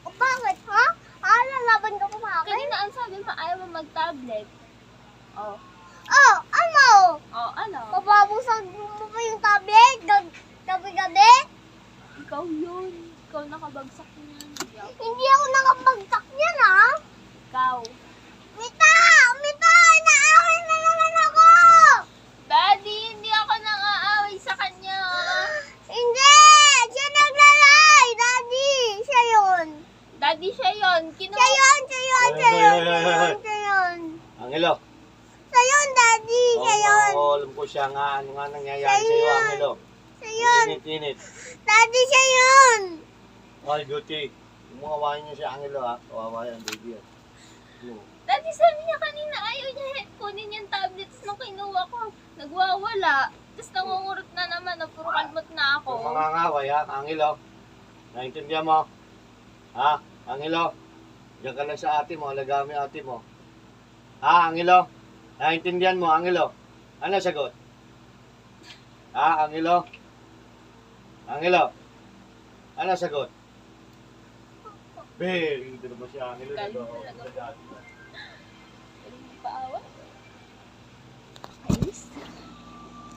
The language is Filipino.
O bakit, ha? Lalaban ka pa sa akin? Kanina ang sabi mo, ayaw mo mag-tablet. Oh. Oh, ano? Oh, ano? Mababusag mo pa yung tablet? Gabi-gabi? Ikaw yun. Ikaw nakabagsak niyan. Hindi ako. Hindi ako nakapagsak niyan, ha? Ikaw. Mita! Mita! Inaaway na naman ako! Daddy, hindi ako nang-aaway sa kanya. Hindi! Siya naglalay! Daddy! Siya yun! Daddy, siya yun. Siya yun! Siya yun! Siya yun! Siya yun! Siya yun! Angelo. Siya yun, Daddy! Siya yun! Oo, alam ko siya nga. Ano nga nangyayari sa'yo, Angelo? Siya yun! Init-init. Daddy, siya yun! Ay, guti. Umuhawain niyo si Angelo, ha? Kawawa yan, baby. Daddy, sabi niya kanina ayaw niya kunin yung tablets nung kinuha ko. Nagwawala. Tapos nangungurot na naman. Puro kalmot na ako. Yung mga ngaway, ha? Angelo. Naintindihan mo? Ha? Angelo? Diyan ka lang sa ate mo. Alagaan mo yung ate mo. Ha, Angelo? Naintindihan mo, Angelo? Ano sagot? Ha, Angelo? Angelo? Ano sagot? Very good naman si Angelo. Galing Diba? talaga. Galing paawa. Ayos.